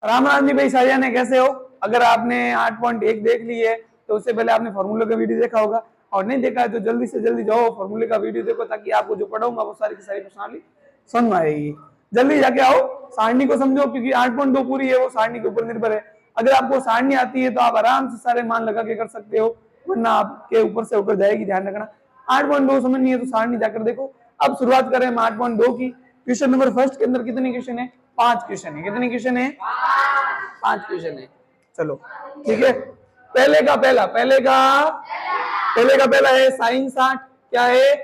रामराज जी भाई सारियाने कैसे हो? अगर आपने 8.1 देख ली है तो उससे पहले आपने फॉर्मूले का वीडियो देखा होगा, और नहीं देखा है तो जल्दी से जल्दी जाओ फॉर्मूले का वीडियो देखो, ताकि आपको जो पढ़ाऊंगा वो सारी की सारी प्रश्नावली समझ में आएगी। जल्दी जाके आओ, सारणी को समझो, क्योंकि 8.2 पूरी है वो सारणी के ऊपर निर्भर है। अगर आपको सारणी आती है तो आप आराम से सारे मान लगा के कर सकते हो, वरना आपके ऊपर से होकर जाएगी, ध्यान रखना। 8.2 समझनी है तो सारणी जाकर देखो। अब शुरुआत करें हम 8.2 की। क्वेश्चन नंबर फर्स्ट के अंदर कितने क्वेश्चन है? 5 क्वेश्चन है। कितने क्वेश्चन है? 5 क्वेश्चन है। चलो ठीक है, पहले का पहला है साइन 60। क्या है?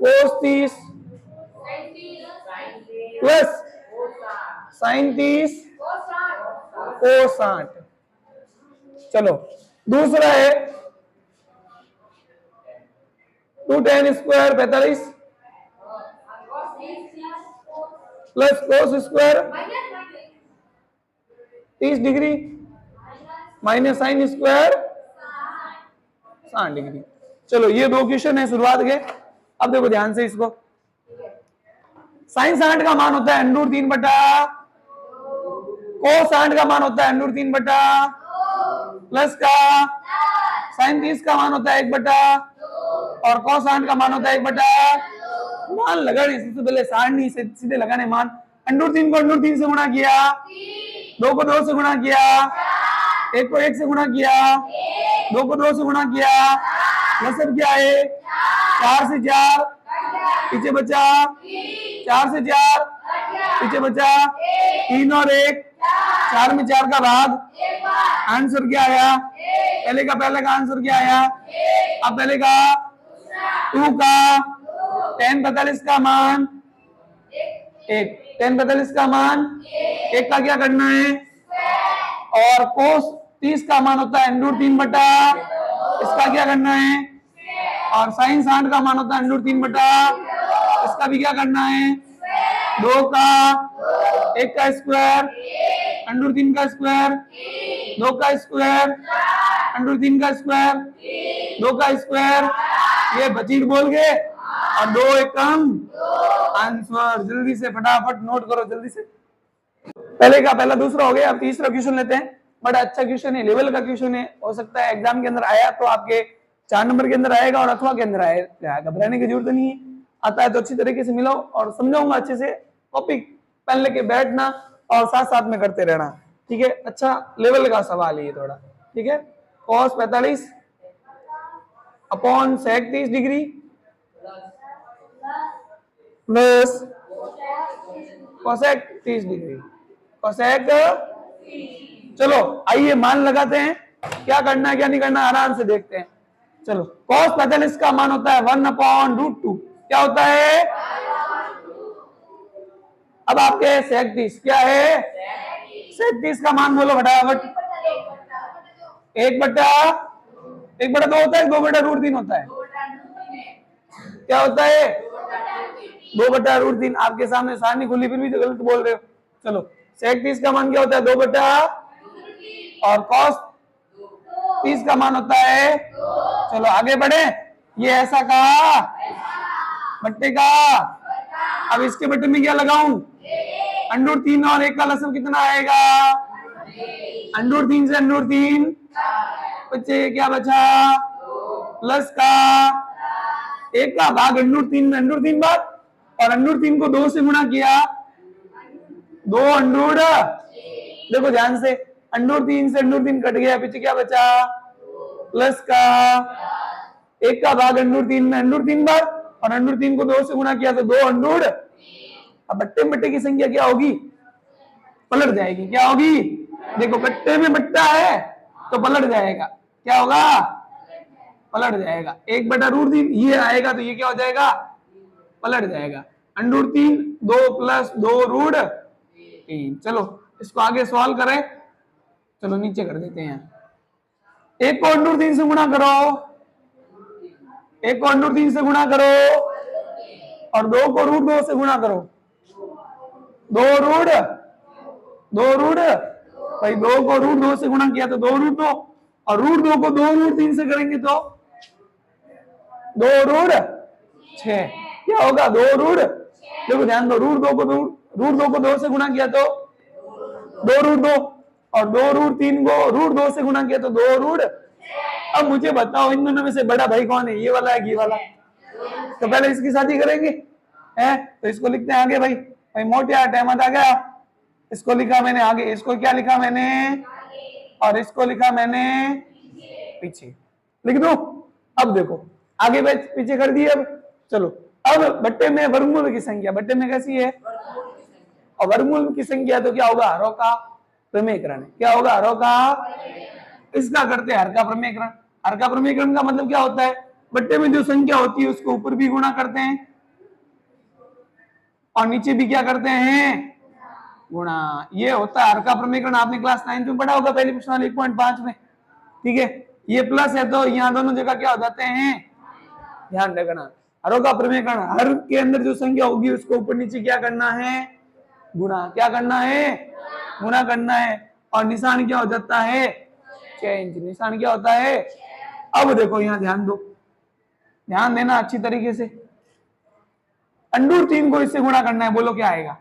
कोस 30 प्लस साइन 30 कोस 60। चलो दूसरा है 2 tan square 45 plus cos square 30 degree minus sine square 60 degree. चलो ये 2 क्वेश्चन है शुरुआत के। अब देखो ध्यान से इसको, साइन 60 का मान होता है √3 बटा, कोस 60 का मान होता है √3 बटा, प्लस का साइन 30 का मान होता है 1 बटा, और कोस 60 का मान होता है 1 बटा। मान लगाने सबसे पहले सारणी से सीधे लगाने मान। √3 को √3 से गुणा किया, 2 को 2 से गुणा किया, 1 को 1 से गुणा किया, 2 को 2 से गुणा किया, मतलब क्या है 4 से 4 पीछे बचा, 4 से 4 पीछे बचा, 3 और 1, 4 में 4 का भाग। आंसर क्या आया? पहले का आंसर क्या आया? अब पहले का 2 का tan 45 का मान 1, tan 45 का मान 1 का क्या करना है, और कोस 30 का मान होता है √3 बटा, इसका क्या करना है, और साइन 60 का मान होता है √3 बटा, इसका भी क्या करना है, 2 का 1 का स्क्वायर √3 का स्क्वायर, 2 का स्क्वायर √3 का स्क्वायर, 2 का स्क्वायर, ये बचीट बोल गए, और 2 1 कम। आंसर जल्दी से फटाफट नोट करो जल्दी से। पहले का पहला दूसरा हो गया। अब तीसरा क्वेश्चन लेते हैं। बड़ा अच्छा क्वेश्चन है, लेवल का क्वेश्चन है, हो सकता है एग्जाम के अंदर आया तो आपके 4 नंबर के अंदर आएगा और अथवा के अंदर आएगा। घबराने की जरूरत नहीं है, आता है तो अच्छी तरीके से मिलाओ और समझाऊंगा अच्छे से। कॉपी पेन लेके बैठना और साथ साथ में करते रहना, ठीक है। अच्छा लेवल का सवाल है ये थोड़ा, ठीक है। cos 45 upon sec 30 degree plus cosec 30 degree, cosec। चलो आइए मान लगाते हैं, क्या करना है क्या नहीं करना आराम से देखते हैं। चलो cos 45 का मान होता है 1/√2, क्या होता है। अब आपके sec 30 क्या है, sec 30 का मान बोलो फटाफट। 1/2 होता है, 2/√3 होता है, क्या होता है 2/√3। आपके सामने सारणी खुली फिर भी तो गलत बोल रहे हो। चलो sec 30 का मान क्या होता है 2/, और cos 30 का मान होता है। चलो आगे बढ़े, ये ऐसा कहा बट्टे का। अब इसके बट्टे में क्या लगाऊं, √3 और 1 का लसन कितना आएगा, √3 से √3 बच्चे क्या बचा, प्लस का 1 का भाग √3 में √3 भाग, और √3 को 2 से गुणा किया, 2 देखो ध्यान से, √3 से √3 कट गया, पीछे क्या बचा, प्लस का 1 का भाग √3 में √3 भाग, और √3 को 2 से गुणा किया तो 2 अब बट्टे बट्टे की संख्या क्या होगी, पलट जाएगी। क्या होगी, देखो बट्टे में बट्टा है तो पलट जाएगा, क्या होगा, पलट जाएगा। 1/√3 ये आएगा तो ये क्या हो जाएगा, पलट जाएगा। √3 2 प्लस 2√3। चलो इसको आगे सॉल्व करें, चलो नीचे कर देते हैं। 1 को √3 से गुणा करो, 1 को √3 से गुणा करो, और 2 को √2 से गुणा करो, 2 भाई 2 को √2 से गुणा किया तो 2√2, और √2 को 2√3 से करेंगे तो 2√6। क्या होगा, 2 देखो ध्यान दो, √2 को 2 से गुणा किया तो 2 रूट 2 और 2 रूट 3 को रूट 2 से गुणा किया तो 2 रूट। अब मुझे बताओ इन दोनों में से बड़ा भाई कौन है, ये वाला है ये वाला? तो पहले इसकी शादी करेंगे है, तो इसको लिखते हैं आगे भाई। भाई मोटे टाइम आ गया, इसको लिखा मैंने आगे, इसको क्या लिखा मैंने और इसको लिखा मैंने पीछे, लिख दो। अब देखो आगे पीछे कर दिए। अब चलो, अब बट्टे में वर्गमूल की संख्या, बट्टे में कैसी है और वर्गमूल की संख्या, तो क्या होगा हरों का प्रमेयकरण। क्या होगा हरों का, इसका करते हैं हर का प्रमेयकरण। हर का प्रमेयकरण का मतलब क्या होता है, बट्टे में जो संख्या होती है उसको ऊपर भी गुणा करते हैं और नीचे भी क्या करते हैं गुणा। ये होता है हर का प्रमेयकरण। आपने क्लास 9 में पढ़ा होगा पहली प्रश्नावली 1.5 में, ठीक है। ये प्लस है तो यहाँ दोनों जगह क्या हो जाते हैं, ध्यान रखना। हरों का प्रमेयकरण, हर के अंदर जो संख्या होगी उसको ऊपर नीचे क्या करना है गुणा। क्या करना है गुणा करना है। और निशान क्या हो जाता है चेंज, निशान क्या होता है। अब देखो यहाँ ध्यान दो, ध्यान देना अच्छी तरीके से। अंडूर 3 को इससे गुणा करना है, बोलो क्या आएगा।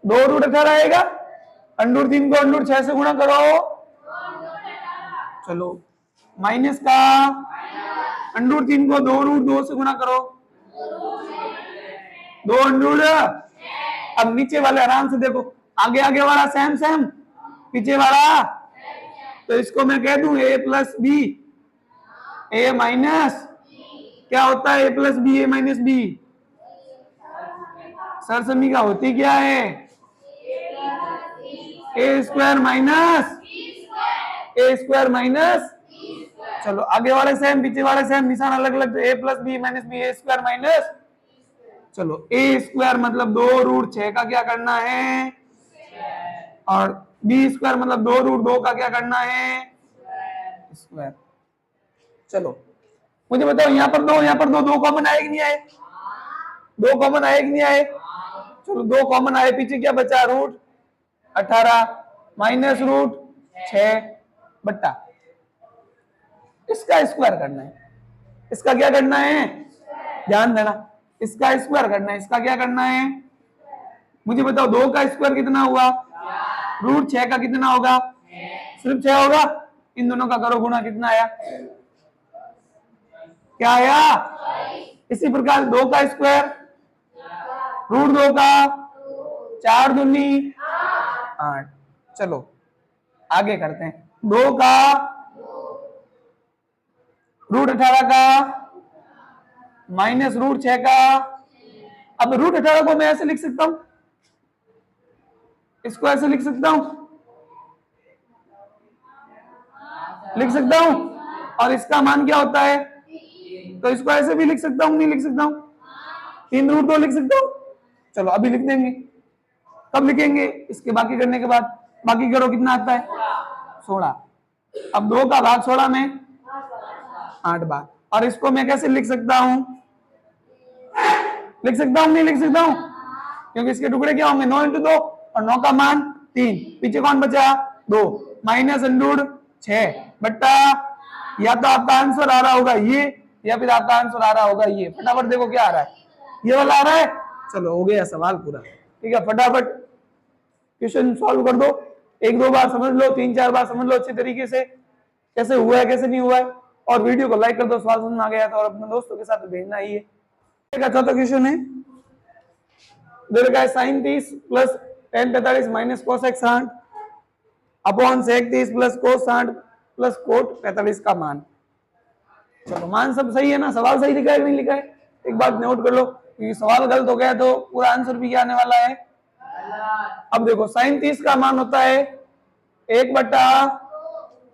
दो रूट 18 आएगा। अंडूर 3 को अंडूर 6 से गुणा करो, चलो माइनस का अंडूर 3 को 2 रूट 2 से गुणा करो, 2 अंडूर। अब नीचे वाले आराम से देखो, आगे आगे वाला सेम सेम, पीछे वाला, तो इसको मैं कह दूं a plus B, A minus क्या होता है a plus B, A minus B. सरसमी का होती क्या है A square minus A square minus. चलो आगे वाले सेम पीछे वाले सेम, निशान अलग अलग, ए प्लस बी माइनस बी, ए स्क्वायर माइनस। चलो ए स्क्वायर मतलब 2 रूट 6 का क्या करना है और बी स्क्वायर मतलब 2 रूट 2 का क्या करना है स्क्वायर। चलो मुझे बताओ यहाँ पर दो कॉमन आए कि नहीं आए, 2 कॉमन आए कि नहीं आए। चलो 2 कॉमन आए, पीछे क्या बचा रूट 18 माइनस रूट 6 बट्टा, इसका स्क्वायर करना है। इसका क्या करना है ध्यान देना, इसका स्क्वायर करना है। इसका क्या करना है मुझे बताओ, 2 का स्क्वायर कितना हुआ रूट 6 का कितना होगा, सिर्फ 6 होगा। इन दोनों का करो गुणा, कितना आया, क्या आया। इसी प्रकार 2 का स्क्वायर रूट 2 का 4 दूनी 8। चलो आगे करते हैं, 2 का रूट 18 का माइनस रूट 6 का। अब रूट 18 को मैं ऐसे लिख सकता हूं, इसको ऐसे लिख सकता हूं, लिख सकता हूं। और इसका मान क्या होता है, तो इसको ऐसे भी लिख सकता हूं, नहीं लिख सकता हूं, 3 रूट 2 लिख सकता हूं। चलो अभी लिख देंगे, कब लिखेंगे इसके बाकी करने के बाद। बाकी करो कितना आता है 16। अब 2 का भाग 16 में 8 बार। और इसको मैं कैसे लिख सकता हूं, लिख सकता हूं नहीं लिख सकता हूं, क्योंकि इसके टुकड़े क्या होंगे 9 इंटू 2 और 9 का मान 3, पीछे कौन बचा 2 माइनस अंडूर 6 बट्टा, या तो आपका आंसर आ रहा होगा ये या फिर आपका आंसर आ रहा होगा ये। फटाफट देखो क्या आ रहा है, ये वाला आ रहा है। चलो हो गया सवाल पूरा, ठीक है। फटाफट क्वेश्चन सॉल्व कर दो, 1-2 बार समझ लो, 3-4 बार समझ लो अच्छे तरीके से कैसे हुआ है कैसे नहीं हुआ है। और वीडियो को लाइक कर दो, सवाल समझ आ गया तो, और अपने दोस्तों के साथ भेजना ही है। चौथा क्वेश्चन है, sine 30 plus tan 45 minus cos 60 upon sec 30 plus cos 60 plus cot 45 का मान। चलो मान सब सही है ना, सवाल सही लिखा है नहीं लिखा है, एक बात नोट कर लो, क्योंकि सवाल गलत हो गया तो पूरा आंसर भी क्या आने वाला है। अब देखो साइन 30 का मान होता है 1 बट्टा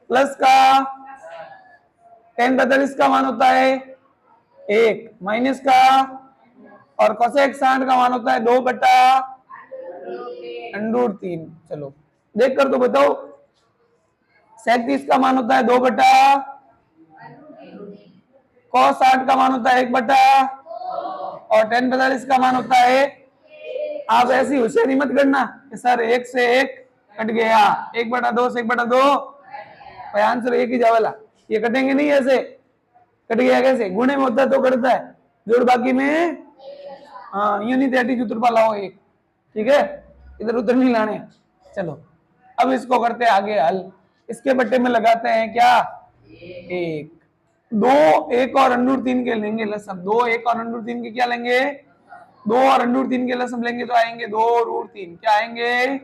प्लस का tan 45 का मान होता है 1 माइनस का, और कोसेक 60 का मान होता है 2 बट्टा अंडूर 3। चलो देख कर तो बताओ, सेक 30 का मान होता है 2 बट्टा, cos 60 का मान होता है 1 बट्टा, और tan 45 का मान होता है। आप ऐसी होशियारी मत करना कि सर 1 से 1 कट गया, 1 बटा 2 से 1 बटा 2 भाई आंसर एक ही जावेला, ये कटेंगे नहीं ऐसे। कट गया कैसे, गुणे में होता है तो कटता है, जोड़ बाकी में हाँ ये नहीं 30 चतुर्पा लाओ एक, ठीक है, इधर उधर नहीं लाने। चलो अब इसको करते हैं आगे हल। इसके बट्टे में लगाते हैं क्या, एक, दो, एक और अंडूर तीन के लेंगे लसम, दो एक और अंडूर तीन के क्या लेंगे, दो और अंडूर तीन के लसम लेंगे तो आएंगे 2√3, क्या आएंगे,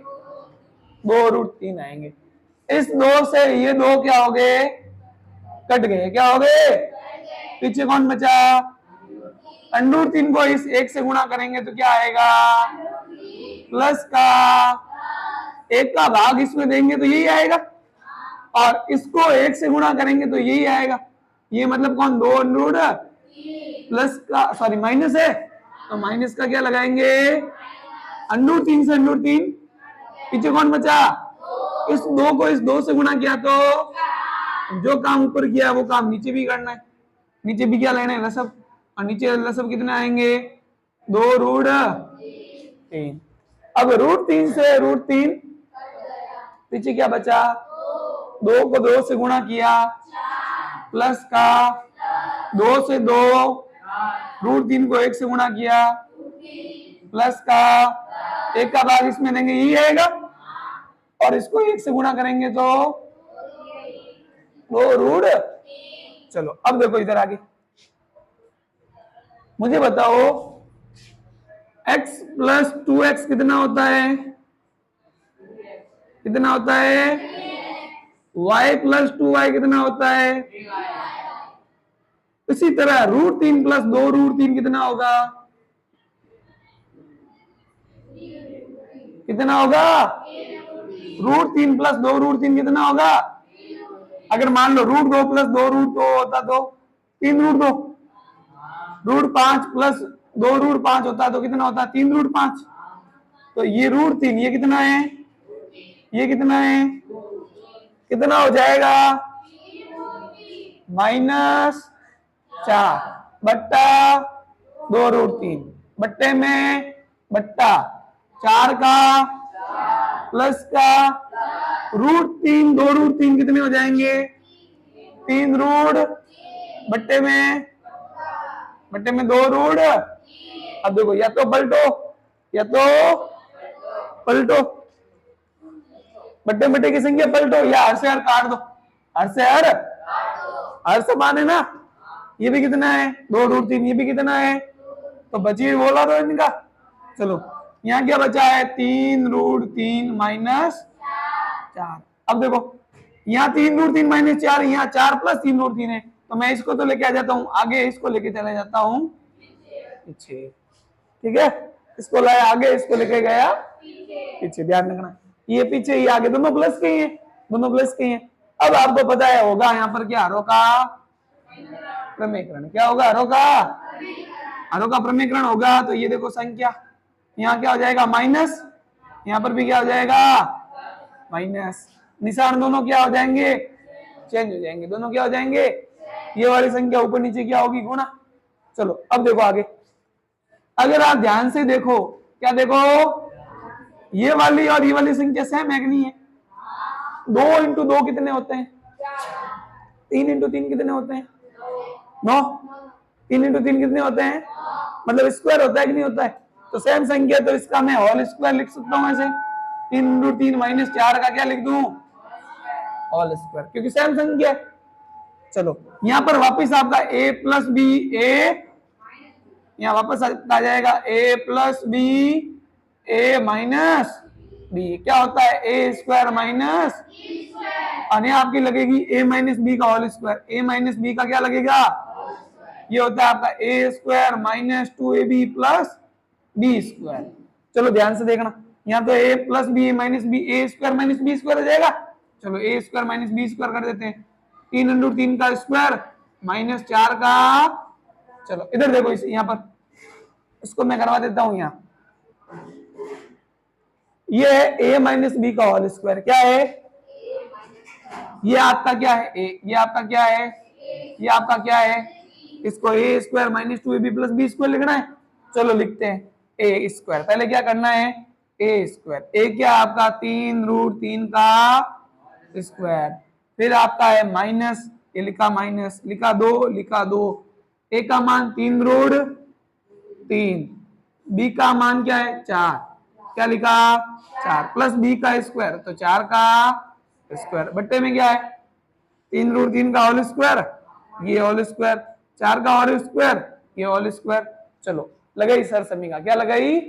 2√3 आएंगे। इस दो से ये दो क्या हो गए, कट गए, क्या हो गए, पीछे कौन बचा, अंडूर तीन को इस एक से गुणा करेंगे तो क्या आएगा, प्लस का एक का भाग इसमें देंगे तो यही आएगा, और इसको एक से गुणा करेंगे तो यही आएगा। ये मतलब कौन, 2 प्लस का सॉरी माइनस है, तो माइनस का क्या लगाएंगे, अंडूर तीन से अंडूर तीन, पीछे कौन बचा, इस दो को इस दो से गुणा किया तो जो काम ऊपर किया वो काम नीचे भी करना है, नीचे भी क्या लेना है, लसब, और नीचे लसब कितने आएंगे, 2√3। अब √3 से √3 पीछे क्या बचा, दो को दो से गुणा किया, प्लस का दो से दो, √3 को एक से गुणा किया, प्लस का एक का भाग इसमें देंगे यही आएगा, और इसको एक से गुणा करेंगे तो 2√। चलो अब देखो इधर आगे, मुझे बताओ x प्लस 2x कितना होता है, कितना होता है, y प्लस 2y कितना होता है, इसी तरह √3 प्लस 2√3 कितना होगा, कितना होगा, √3 प्लस 2√3 कितना होगा, अगर मान लो √2 प्लस 2√2 होता तो 3√2, √5 प्लस 2√5 होता तो कितना होता, 3√5, तो ये √3 ये कितना है, ये कितना है, कितना हो जाएगा, -4 बट्टा 2√3, बट्टे में बट्टा 4 का प्लस का √3, 2√3 कितने हो जाएंगे, 3 बट्टे में 2 अब देखो या तो पलटो या तो पलटो, बट्टे बट्टे की संख्या पलटो या हर से हर काट दो, हर से हर समान है ना, ये भी कितना है 2√3, ये भी कितना है, तो बची हुई बोला तो इनका। चलो यहाँ क्या बचा है, 3√3 -4। अब देखो यहाँ 3√3 -4, यहाँ 4 प्लस 3√3 है, तो मैं इसको तो लेके आ जाता हूँ आगे, इसको लेके चला जाता हूँ पीछे, ठीक है, इसको लाया आगे, इसको लेके गया पीछे, ध्यान रखना ये पीछे ये आगे दोनों प्लस के ही हैं, दोनों प्लस के ही हैं। अब आपको पता है होगा यहाँ पर क्या, हरों का प्रमेयकरण, क्या होगा, हरों का प्रमेयकरण होगा, तो ये देखो संख्या यहाँ क्या हो जाएगा माइनस, यहाँ पर भी क्या हो जाएगा माइनस, निशान दोनों क्या हो जाएंगे, चेंज हो जाएंगे, दोनों क्या हो जाएंगे, ये वाली संख्या ऊपर नीचे क्या होगी, गुणा। चलो अब देखो आगे, अगर आप ध्यान से देखो, क्या देखो, ये वाली और ये वाली संख्या सेम है कि नहीं है, 2 इंटू 2 कितने होते हैं, 3 इंटू 3 कितने होते हैं, 9, 3 इंटू 3 कितने होते हैं, मतलब स्क्वायर होता है कि नहीं होता है, तो सेम संख्या, तो इसका मैं होल स्क्वायर लिख सकता हूं ऐसे, 3 इंटू 3 -4 का क्या लिख दूं, होल स्क्वायर, क्योंकि सेम संख्या है। चलो यहाँ पर वापस आपका a प्लस बी, यहाँ वापस आ जाएगा a plus b, a minus b, क्या होता है a² माइनस, और यहाँ आपकी लगेगी a माइनस बी का whole square, a minus b का क्या लगेगा, ये होता है आपका a² minus 2ab plus b²। चलो ध्यान से देखना, यहाँ तो a plus b minus b, a² minus b² हो जाएगा, चलो a² माइनस b² कर देते हैं, 3 इंटू 3 का स्क्वायर -4 का, चलो इधर देखो इस यहाँ पर, इसको मैं करवा देता हूं यहाँ, ये है a माइनस बी का होल स्क्वायर, क्या है, ये आपका क्या है a, ये आपका क्या है, ये आपका क्या है, इसको a² minus 2ab plus b² लिखना है, चलो लिखते हैं a², पहले क्या करना है a², a क्या आपका 3√3 का स्क्वायर, फिर आपका है माइनस, ये लिखा माइनस, लिखा 2, a का मान 3√3, बी का मान क्या है 4, क्या लिखा 4 प्लस बी का स्क्वायर, तो 4 का स्क्वायर बट्टे में क्या है 3√3 का होल स्क्वायर, ये होल स्क्वायर, 4 का होल स्क्वायर, ये होल स्क्वायर। चलो लगाई सर समी का, क्या लगाई,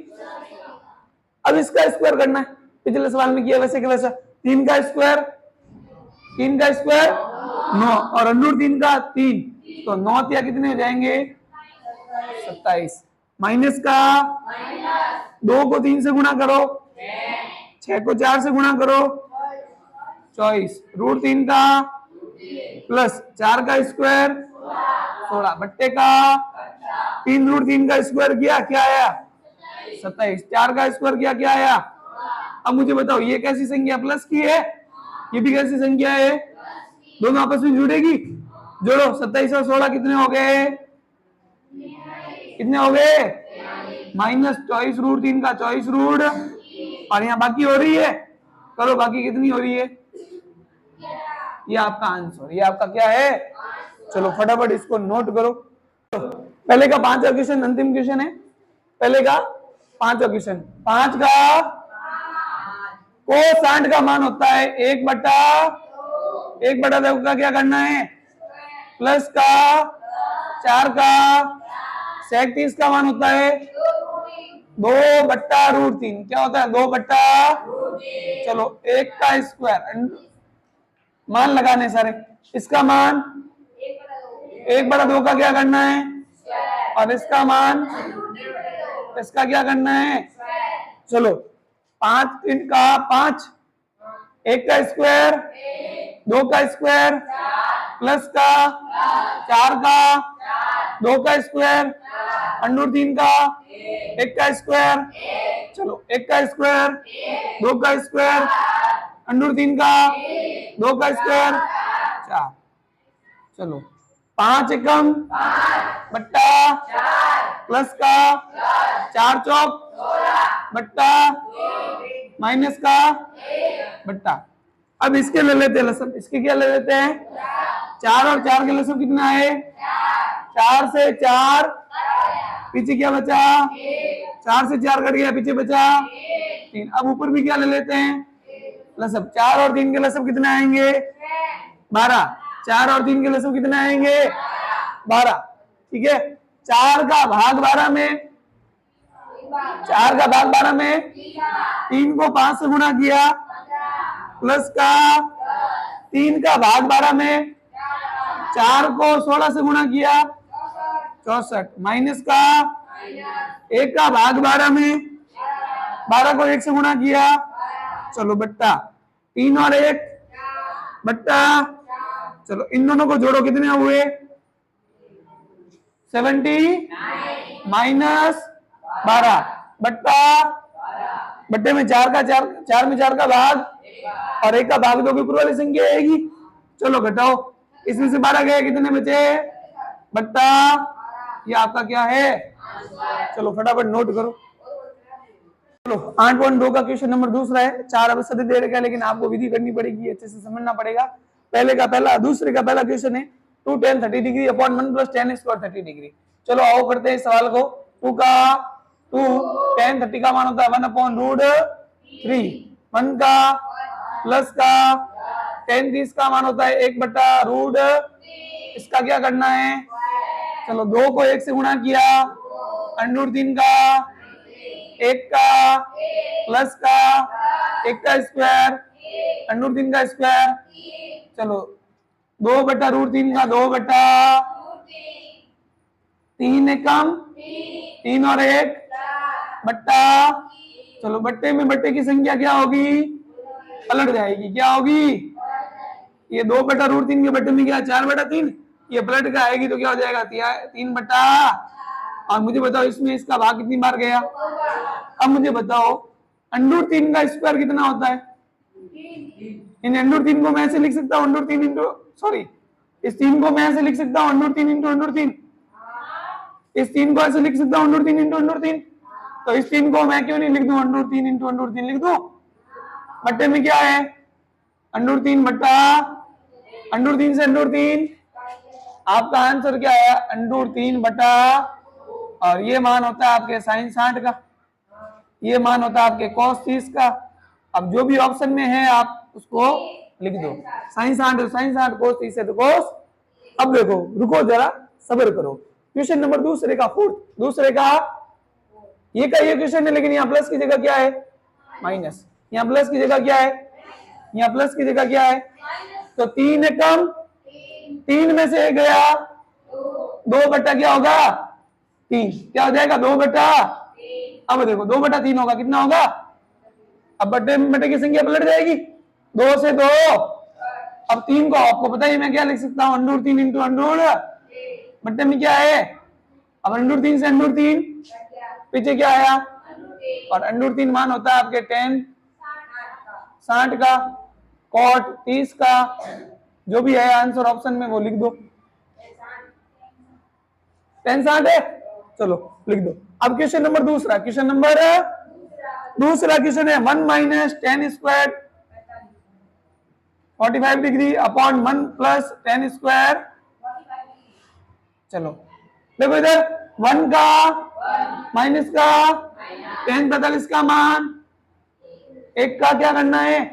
अब इसका स्क्वायर करना है, पिछले सवाल में किया वैसे के वैसा। 3 का स्क्वायर 9 और √3 का 3, तो 9 या कितने हो जाएंगे 27, माइनस का 2 को 3 से गुणा करो, 6 को 4 से गुणा करो 24, √3 का प्लस 4 का स्क्वायर 16 बट्टे का 3√3 का स्क्वायर किया, क्या आया 27, 4 का स्क्वायर किया, क्या आया। अब मुझे बताओ ये कैसी संख्या प्लस की है, ये भी कैसी संख्या है, दोनों आपस में जुड़ेगी, जोड़ो 27 और 16 कितने हो गए, कितने हो गए माइनस 24 √3 का 24 रूट, और यहाँ बाकी हो रही है, करो बाकी कितनी हो रही है, ये आपका आंसर, ये आपका क्या है। चलो फटाफट इसको नोट करो। पहले का 5वां क्वेश्चन अंतिम क्वेश्चन है, पहले का 5वां क्वेश्चन, 5 का कोसाइंट का मान होता है 1/2 का क्या करना है प्लस का 4 का सेक 30 का मान होता है 2/√3, क्या होता है 2/, चलो 1 का स्क्वायर, मान लगाने सारे, इसका मान 1/2 का क्या करना है, और इसका मान इसका क्या करना है। चलो 5 3 का 5, 1 का स्क्वायर 2 का स्क्वायर प्लस का 4 का 2 का स्क्वायर √3 का 1 का स्क्वायर, चलो 1 का स्क्वायर 2 का स्क्वायर √3 का 2 का स्क्वायर 4, चलो 5 एकम बट्टा प्लस का 4 चौक बट्टा माइनस का बट्टा। अब इसके ले लेते हैं लसम, इसके क्या ले लेते हैं 4 और 4 के लसम कितना है 4 से 4, पीछे क्या बचा 4 से 4 कट गया, पीछे बचा 3। अब ऊपर भी क्या ले लेते हैं लसम, 4 और 3 के लसम कितने आएंगे 12, 4 और 3 के लसम कितने आएंगे 12, ठीक है। 4 का भाग 12 में 3 को 5 से गुणा किया प्लस का 3 का भाग 12 में 4 को 16 से गुणा किया 64, माइनस का 1 का भाग 12 में 12 को 1 से गुणा किया, चलो बट्टा 3 और 1 बट्टा, चलो इन दोनों को जोड़ो कितने हुए 70 माइनस 12 बट्टा, बट्टे में 4 में 4 का भाग और 1 का भाग 2 की ऊपर वाली संख्या आएगी, चलो घटाओ, इसमें से 12 गए कितने बचे बट्टा, ये आपका क्या है। चलो फटाफट नोट करो। चलो 8.2 का क्वेश्चन नंबर दूसरा है, 4 अब सदी दे रखा है लेकिन आपको विधि करनी पड़ेगी, अच्छे से समझना पड़ेगा। पहले का पहला दूसरे का पहला क्वेश्चन है 2 tan 30 degree upon 1 + tan square 30 degree. चलो आओ करते हैं इस सवाल को। 2 tan 30 का मान होता है 1/√3, 1 का प्लस का tan 30 का मान होता है 1/√, इसका क्या करना है, चलो 2 को 1 से गुणा किया √3 का 1 का प्लस का 1 का स्क्वायर √3 का स्क्वायर, चलो 2/√3 का 2/3 एकम 3 और 1 बट्टा, चलो बट्टे में बट्टे की संख्या क्या होगी पलट जाएगी, क्या होगी ये 2/√3 के बट्टे में क्या 4/3, ये पलट का आएगी तो क्या हो जाएगा 3 बट्टा, और मुझे बताओ इसमें इसका भाग कितनी बार गया। अब मुझे बताओ √3 का स्क्वायर कितना होता है, इन √3 को मैं ऐसे लिख सकता हूँ √3 इंटू सॉरी इस 3 को मैं ऐसे लिख सकता हूँ √3 इंटू √3, इस 3 को ऐसे लिख सकता हूँ √3 इंटू √3, तो इस 3 को मैं क्यों नहीं लिख दूं √3 इंटू √3 लिख दूं, बट्टे में क्या है √3 बट्टा √3 से √3, आपका आंसर क्या है √3 बटा और ये मान होता है आपके साइन 60 का, ये मान होता है आपके cos 30 का। अब जो भी ऑप्शन में है आप उसको लिख दो, साइन 60 तो साइन 60, cos 30 है तो cos। अब देखो, रुको जरा, सब्र करो। क्वेश्चन नंबर दूसरे का फोर्थ, दूसरे का ये का ये क्वेश्चन है, लेकिन यहाँ प्लस की जगह क्या है, माइनस। यहाँ प्लस की जगह क्या है, यहाँ प्लस की जगह क्या है, तो 3 है कम, 3 में से गया 2 बटा क्या होगा 3, क्या हो जाएगा 2 बटा। अब देखो 2 बटा 3 होगा, कितना होगा, अब बटे में बटे की संख्या पलट जाएगी, 2 से 2। अब 3 को आपको पता है मैं क्या लिख सकता हूँ, √3 इंटू बटे में क्या है, अब √3 से √3 पीछे क्या आया, और √3 मान होता है आपके tan 60 का, cot 30 का, जो भी है आंसर ऑप्शन में वो लिख दो। tan 60 है, चलो लिख दो। अब क्वेश्चन नंबर दूसरा, क्वेश्चन नंबर दूसरा क्वेश्चन है 1 minus tan square 45 degree upon 1 plus tan square. चलो देखो इधर 1 का माइनस का tan 45 का मान, एक का क्या करना है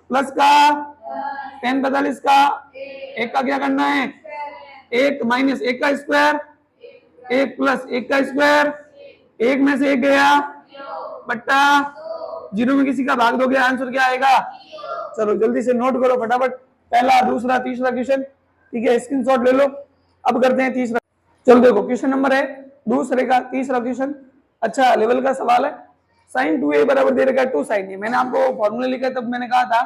प्लस का tan 45 का, एक का क्या करना है, एक माइनस एक का स्क्वायर, एक प्लस एक का स्क्वायर, एक में से एक गया बट्टा 0 में किसी का भाग दोगे आंसर क्या आएगा। चलो जल्दी से नोट करो फटाफट, पहला दूसरा तीसरा क्वेश्चन, ठीक है, स्क्रीनशॉट ले लो। अब करते हैं तीसरा। चलो देखो क्वेश्चन नंबर है दूसरे का तीसरा क्वेश्चन, अच्छा लेवल का सवाल है। sin 2a बराबर दे रखा है 2 sin a। मैंने आपको फॉर्मूला लिखा है, तब मैंने कहा था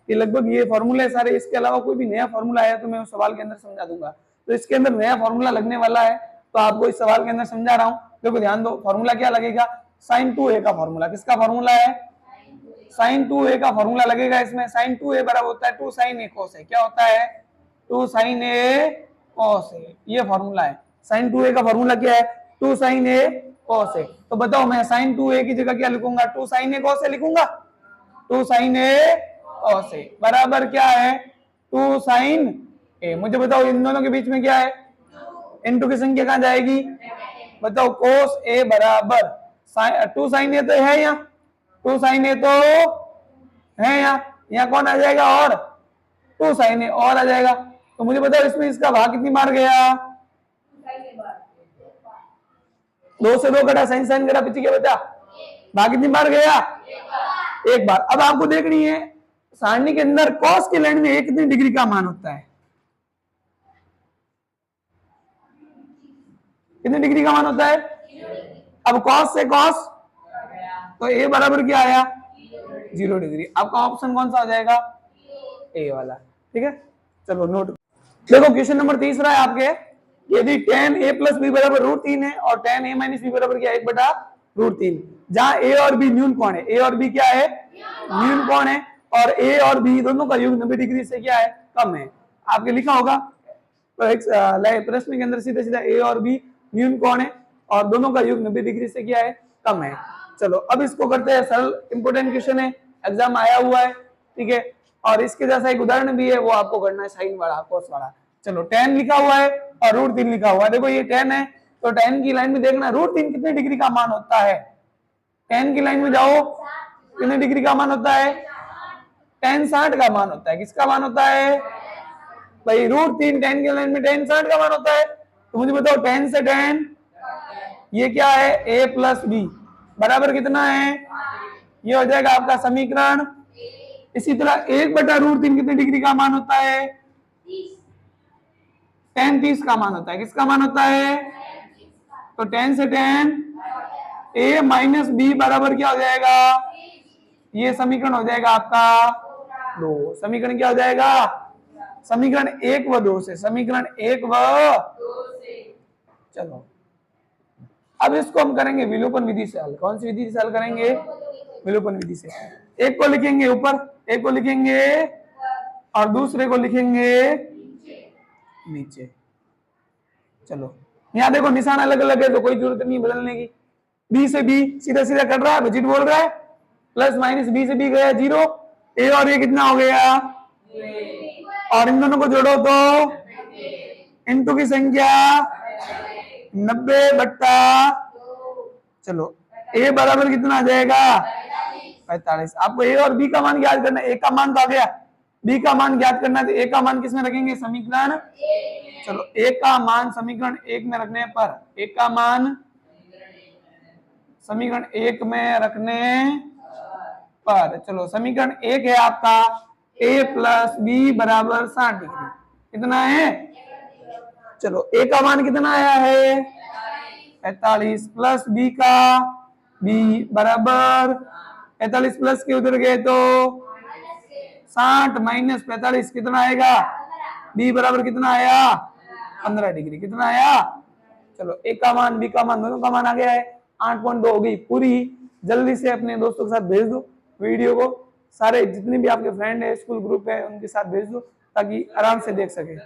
कि लगभग ये फॉर्मूले सारे, इसके अलावा कोई भी नया फॉर्मूला आया तो मैं उस सवाल के अंदर समझा दूंगा। तो इसके अंदर नया फॉर्मूला लगने वाला है, तो आपको इस सवाल के अंदर समझा रहा हूँ। देखो ध्यान दो, फॉर्मूला क्या लगेगा, sin 2a का फॉर्मूला, किसका फॉर्मूला है, sin 2a का फॉर्मूला लगेगा इसमें। sin 2a बराबर होता है 2 sin a cos a, क्या होता है 2 sin a cos a, ये फॉर्मूला है। sin 2a का फॉर्मूला क्या है 2 sin a cos a। तो बताओ मैं sin 2a की जगह क्या लिखूंगा, 2 sin a cos a लिखूंगा, 2 sin a cos a बराबर क्या है 2 sin a। मुझे बताओ इन दोनों के बीच में क्या है, इनटू की संख्या कहां जाएगी, बताओ cos a बराबर 2 sin a तो है यहाँ, 2 sin a तो है यहाँ कौन आ जाएगा, और 2 sin a और आ जाएगा। तो मुझे बताओ इसमें इसका भाग कितनी बार गया, 2 से 2 कटा, साइन साइन कटा, पीछे क्या बचा, भाग कितनी बार गया, एक बार। अब आपको देखनी है सारणी के अंदर कॉस की लाइन में एक कितनी डिग्री का मान होता है, कितनी डिग्री का मान होता है। अब कॉस से कॉस तो ए बराबर क्या आया 0 डिग्री। आपका ऑप्शन कौन सा हो जाएगा, ए वाला, ठीक है। चलो नोट देखो, क्वेश्चन नंबर तीसरा है आपके, यदि tan a प्लस बी बराबर √3 है और tan a माइनस बी बराबर क्या 1 बटा √3, जहां a और b न्यून कोण है, a और b क्या है न्यून कोण है, और a और b दोनों का योग 90 डिग्री से क्या है कम है। आपके लिखा होगा प्रश्न के अंदर सीधा सीधा a और b न्यून कोण है और दोनों का योग 90 डिग्री से क्या है कम है। चलो अब इसको करते हैं सरल, इंपोर्टेंट क्वेश्चन है, एग्जाम आया हुआ है, ठीक है। और इसके जैसा एक उदाहरण भी है, वो आपको करना है साइन वाला कोस वाला। चलो tan लिखा हुआ है और √3 लिखा हुआ है, देखो ये tan है तो tan की लाइन में देखना √3 कितने डिग्री का मान होता है, tan की लाइन में जाओ कितने डिग्री का मान होता है, tan 60 का मान होता है। किसका मान होता है भाई, √3 tan की लाइन में tan 60 का मान होता है। तो मुझे बताओ tan से tan ये क्या है a प्लस बी बराबर कितना है, ये हो जाएगा आपका समीकरण। इसी तरह 1 बटा √3 कितने डिग्री का मान होता है, tan 30 का मान होता है। किसका मान होता है, तो tan से tan a माइनस बी बराबर क्या हो जाएगा, ये समीकरण हो जाएगा आपका 2। समीकरण क्या हो जाएगा, समीकरण 1 व 2 से, समीकरण 1 व 2 से। चलो अब इसको हम करेंगे विलोपन विधि से हल। कौन सी विधि से हल करेंगे, विलोपन विधि से। एक को लिखेंगे ऊपर, एक को लिखेंगे और दूसरे को लिखेंगे नीचे। चलो यहाँ देखो निशान अलग अलग है तो कोई जरूरत नहीं बदलने की। बी से बी सीधा सीधा कट रहा है, बजट बोल रहा है, प्लस माइनस बी से बी गया 0, ए और ये कितना हो गया, और इन दोनों को जोड़ो तो इनटू की संख्या 90 / चलो ए बराबर कितना आ जाएगा 45। आपको ए और बी का मान ज्ञात करना है। ए का मान तो आ गया, बी का मान ज्ञात करना है, तो ए का मान किसमें रखेंगे समीकरण। चलो ए का मान समीकरण 1 में रखने पर, ए का मान समीकरण 1 में रखने पर, चलो समीकरण 1 है आपका a प्लस बी बराबर 60 डिग्री। कितना है, चलो a का मान कितना आया है 45 प्लस b का b बराबर 45 प्लस के उधर गए तो 60 माइनस 45 कितना आएगा, b बराबर कितना आया 15 डिग्री। कितना आया, चलो a का मान b का मान दोनों का मान आ गया है। 8.2 हो गई पूरी। जल्दी से अपने दोस्तों के साथ भेज दो वीडियो को, सारे जितने भी आपके फ्रेंड है स्कूल ग्रुप है उनके साथ भेज दो ताकि आराम से देख सके।